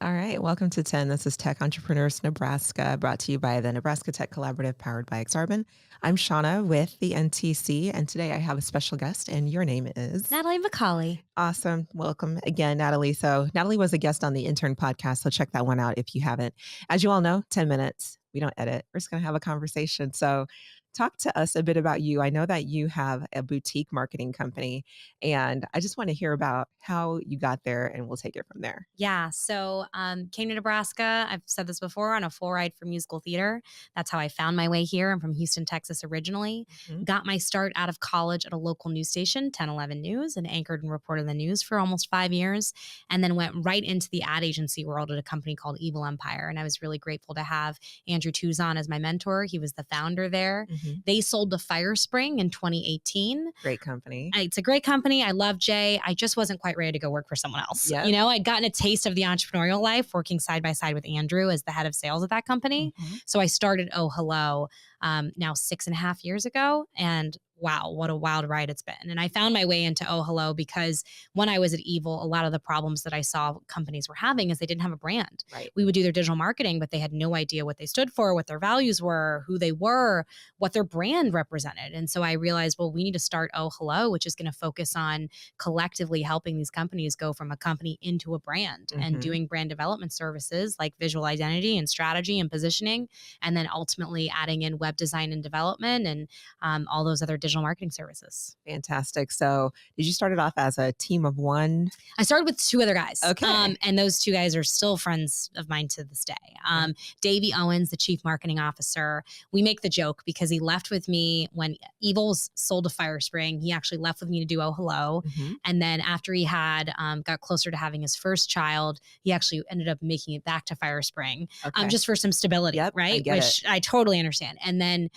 All right. Welcome to 10. This is Tech Entrepreneurs Nebraska, brought to you by the Nebraska Tech Collaborative powered by Exarban. I'm Shauna with the NTC, and today I have a special guest, and your name is Natalie Micale. Awesome. Welcome again, Natalie. So, Natalie was a guest on the Intern podcast, so check that one out if you haven't. As you all know, 10 minutes. We don't edit. We're just going to have a conversation. So, talk to us a bit about you. I know that you have a boutique marketing company, and I just want to hear about how you got there, and we'll take it from there. Yeah. So came to Nebraska. I've said this before, on a full ride for musical theater. That's how I found my way here. I'm from Houston, Texas originally. Mhm. Got my start out of college at a local news station, 1011 News, and anchored and reported the news for almost 5 years. And then went right into the ad agency world at a company called Evil Empire. And I was really grateful to have Andrew Tuzon as my mentor. He was the founder there. Mhm. They sold to FireSpring in 2018. Great company. It's a great company. I love Jay. I just wasn't quite ready to go work for someone else. Yep. You know, I'd gotten a taste of the entrepreneurial life working side by side with Andrew as the head of sales at that company. Mhm. So I started Oh Hello now 6.5 years ago. And wow, what a wild ride it's been. And I found my way into Oh Hello because when I was at Evil, a lot of the problems that I saw companies were having is they didn't have a brand. Right. We would do their digital marketing, but they had no idea what they stood for, what their values were, who they were, what their brand represented. And so I realized, well, we need to start Oh Hello, which is going to focus on collectively helping these companies go from a company into a brand and Mhm. doing brand development services like visual identity and strategy and positioning, and then ultimately adding in web design and development and all those other digital marketing services. Fantastic. So, did you start it off as a team of one? I started with two other guys. Okay. And those two guys are still friends of mine to this day. Davey Owens, the chief marketing officer, we make the joke because he left with me when Evil's sold to FireSpring. He actually left with me to do Oh Hello. Mhm. And then after he had got closer to having his first child, he actually ended up making it back to FireSpring Okay. just for some stability, Yep, I right? get Which I totally understand. And then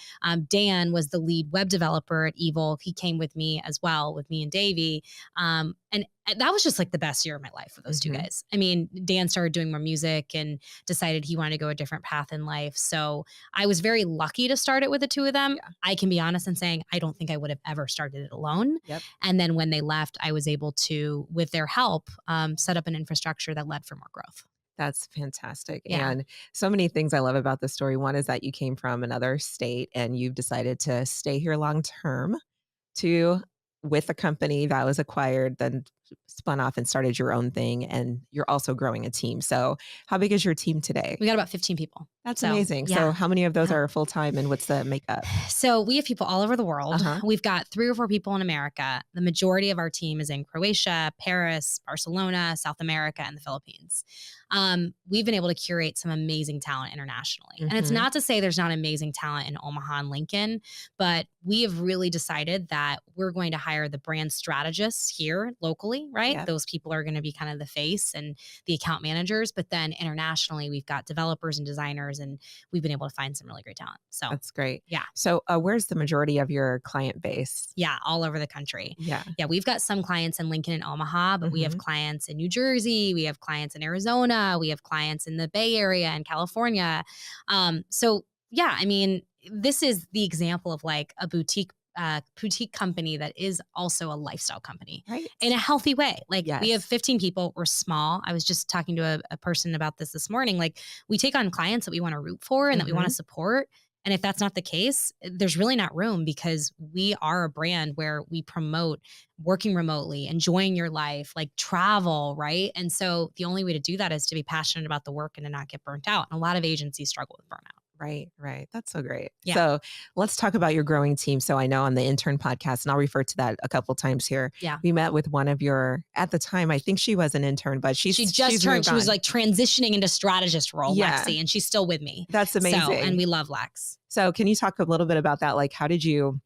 Dan was the lead web developer at Evil. He came with me as well, with me and Davey. And that was just like the best year of my life with those two Mhm. guys. I mean, Dan started doing more music and decided he wanted to go a different path in life. So I was very lucky to start it with the two of them. Yeah. I can be honest in saying I don't think I would have ever started it alone. Yep. And then when they left, I was able to, with their help, set up an infrastructure that led for more growth. That's fantastic. Yeah. And so many things I love about the story. One is that you came from another state and you've decided to stay here long term to with a company that was acquired, then spun off and started your own thing. And you're also growing a team. So, how big is your team today? We got about 15 people. That's So, amazing. yeah. So, how many of those Yeah. are full time and what's the makeup? So we have people all over the world. Uh-huh. We've got 3 or 4 people in America. The majority of our team is in Croatia, Paris, Barcelona, South America, and the Philippines. We've been able to curate some amazing talent internationally. And it's Mhm. not to say there's not amazing talent in Omaha and Lincoln, but we have really decided that we're going to hire the brand strategists here locally, right? Yep. Those people are going to be kind of the face and the account managers. But then internationally, we've got developers and designers, and we've been able to find some really great talent. So That's great. yeah. So, where's the majority of your client base? Yeah, all over the country. Yeah. Yeah, we've got some clients in Lincoln and Omaha, but we have Mhm. clients in New Jersey, we have clients in Arizona, we have clients in the Bay Area and California. So yeah, I mean, this is the example of like a boutique company that is also a lifestyle company Right. in a healthy way. Like we have Yes. 15 people. We're small. I was just talking to a person about this morning. Like we take on clients that we want to root for and that we want to Mhm. support. And if that's not the case, there's really not room because we are a brand where we promote working remotely, enjoying your life, like travel, right? And so the only way to do that is to be passionate about the work and to not get burnt out. And a lot of agencies struggle with burnout. Right, right. That's so great. Yeah. So let's talk about your growing team. So I know on the intern podcast, and I'll refer to that a couple times here. Yeah. We met with one of your, at the time, I think she was an intern, but She just she's turned, moved she was on. like transitioning into strategist role, Yeah. Lexi, and she's still with me. That's amazing. So, and we love Lex. So can you talk a little bit about that? Like, how did you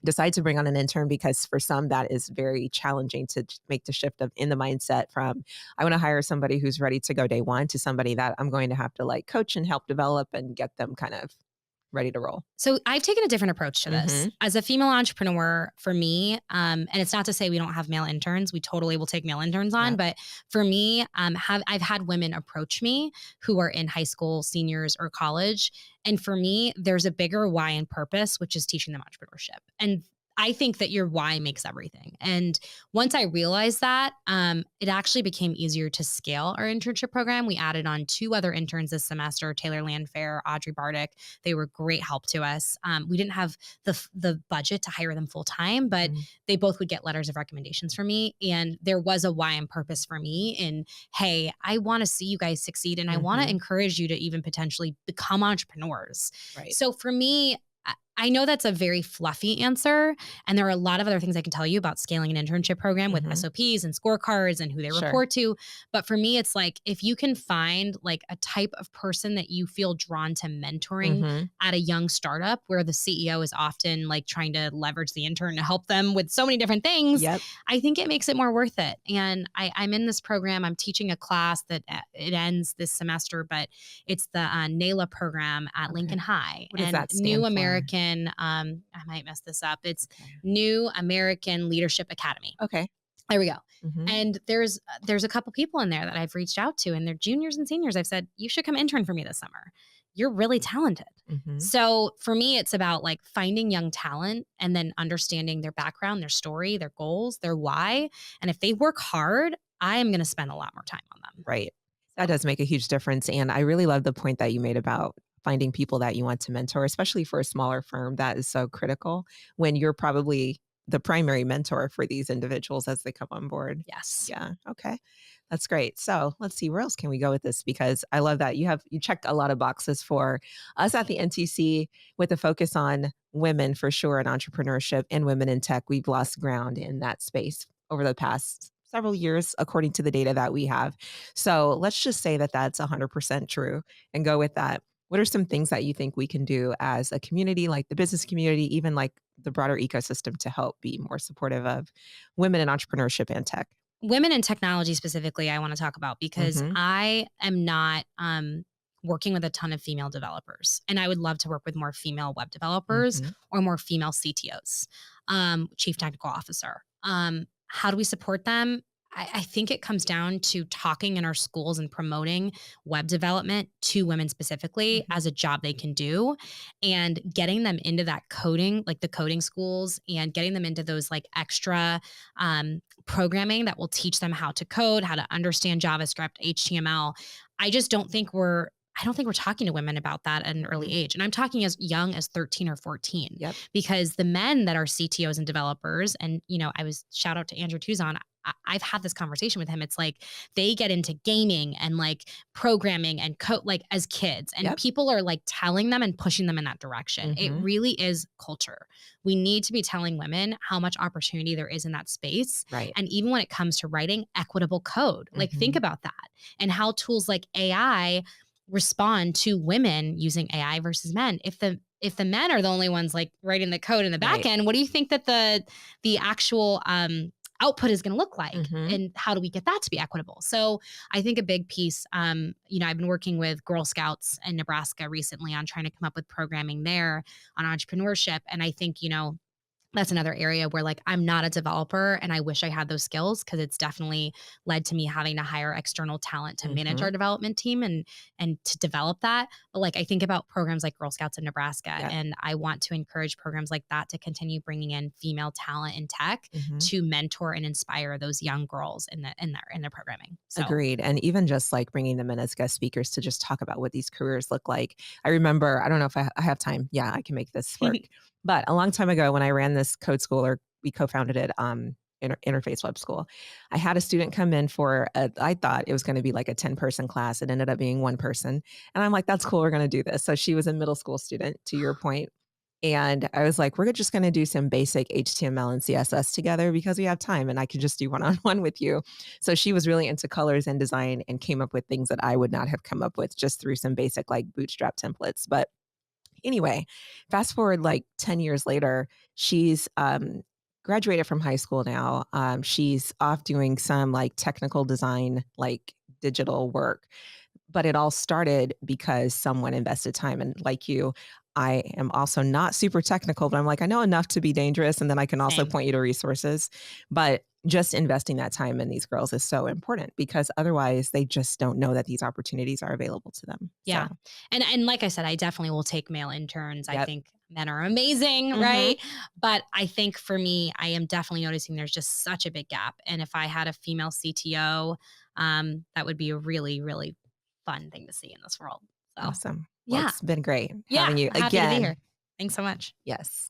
decide to bring on an intern? Because for some, that is very challenging to make the shift of in the mindset from I want to hire somebody who's ready to go day one to somebody that I'm going to have to like coach and help develop and get them kind of ready to roll. So I've taken a different approach to this. Mhm. As a female entrepreneur, for me, and it's not to say we don't have male interns. We totally will take male interns on. Yeah. But for me, I've had women approach me who are in high school, seniors, or college. And for me, there's a bigger why and purpose, which is teaching them entrepreneurship. And I think that your why makes everything. And once I realized that, it actually became easier to scale our internship program. We added on 2 other interns this semester, Taylor Landfair, Audrey Bardick. They were great help to us. We didn't have the budget to hire them full time, but Mhm. they both would get letters of recommendations from me. And there was a why and purpose for me in, hey, I want to see you guys succeed. And I want to Mhm. encourage you to even potentially become entrepreneurs. Right. So for me, I know that's a very fluffy answer. And there are a lot of other things I can tell you about scaling an internship program with Mhm. SOPs and scorecards and who they Sure. report to. But for me, it's like if you can find like a type of person that you feel drawn to mentoring Mhm. at a young startup where the CEO is often like trying to leverage the intern to help them with so many different things, Yep. I think it makes it more worth it. And I'm in this program. I'm teaching a class that it ends this semester, but it's the NALA program at Okay. Lincoln High What does and that New stand for? American. I might mess this up. It's Okay. New American Leadership Academy. Okay. There we go. Mhm. And there's a couple people in there that I've reached out to, and they're juniors and seniors. I've said you should come intern for me this summer. You're really talented. Mhm. So for me, it's about like finding young talent and then understanding their background, their story, their goals, their why. And if they work hard, I am going to spend a lot more time on them. Right. That So does make a huge difference, and I really love the point that you made about finding people that you want to mentor, especially for a smaller firm. That is so critical when you're probably the primary mentor for these individuals as they come on board. yes. Yeah, okay. That's great. So, let's see, where else can we go with this? Because I love that you checked a lot of boxes for us at the NTC with a focus on women for sure in entrepreneurship and women in tech. We've lost ground in that space over the past several years, according to the data that we have. So let's just say that that's 100% true and go with that. What are some things that you think we can do as a community, like the business community, even like the broader ecosystem to help be more supportive of women in entrepreneurship and tech? Women in technology specifically, I want to talk about because Hmm. I am not working with a ton of female developers. And I would love to work with more female web developers Hmm. or more female CTOs, chief technical officer. How do we support them? I think it comes down to talking in our schools and promoting web development to women specifically Hmm. as a job they can do and getting them into that coding, like the coding schools, and getting them into those like extra programming that will teach them how to code, how to understand JavaScript, HTML. I just don't think we're I don't think we're talking to women about that at an early Hmm. age. And I'm talking as young as 13 or 14 Yep. because the men that are CTOs and developers, and I was shout out to Andrew Tuzon. I've had this conversation with him. It's like they get into gaming and like programming and code like as kids, and Yep. people are like telling them and pushing them in that direction. It Hmm. really is culture. We need to be telling women how much opportunity there is in that space. Right. And even when it comes to writing equitable code, like think Hmm. about that and how tools like AI respond to women using AI versus men. If the men are the only ones like writing the code in the back Right. end, what do you think that the actual output is going to look like? Hmm. And how do we get that to be equitable? So I think a big piece, I've been working with Girl Scouts in Nebraska recently on trying to come up with programming there on entrepreneurship. And I think, that's another area where like I'm not a developer and I wish I had those skills because it's definitely led to me having to hire external talent to manage Hmm. our development team and to develop that. But like I think about programs like Girl Scouts of Nebraska Yep. and I want to encourage programs like that to continue bringing in female talent in tech Hmm. to mentor and inspire those young girls in their programming. So Agreed. And even just like bringing them in as guest speakers to just talk about what these careers look like. I remember, I don't know if I have time. Yeah, I can make this work. But a long time ago when I ran this code school, or we co-founded it, Interface Web School, I had a student come in for, I thought it was going to be like a 10-person class. It ended up being one person. And I'm like, that's cool. We're going to do this. So she was a middle school student, to your point. And I was like, we're just going to do some basic HTML and CSS together because we have time and I can just do one-on-one with you. So she was really into colors and design and came up with things that I would not have come up with just through some basic like bootstrap templates. But anyway, fast forward like 10 years later, she's graduated from high school now. She's off doing some like technical design, like digital work, but it all started because someone invested time. And like you, I am also not super technical, but I'm like, I know enough to be dangerous. And then I can also same. point you to resources. But just investing that time in these girls is so important because otherwise they just don't know that these opportunities are available to them. Yeah. So, And like I said, I definitely will take male interns. I yep. think men are amazing, Mhm. right? But I think for me, I am definitely noticing there's just such a big gap. And if I had a female CTO, that would be a really, really fun thing to see in this world. So, Awesome. Well, yeah. it's been great Yeah. having you Happy to be again. here. Thanks so much. Yes.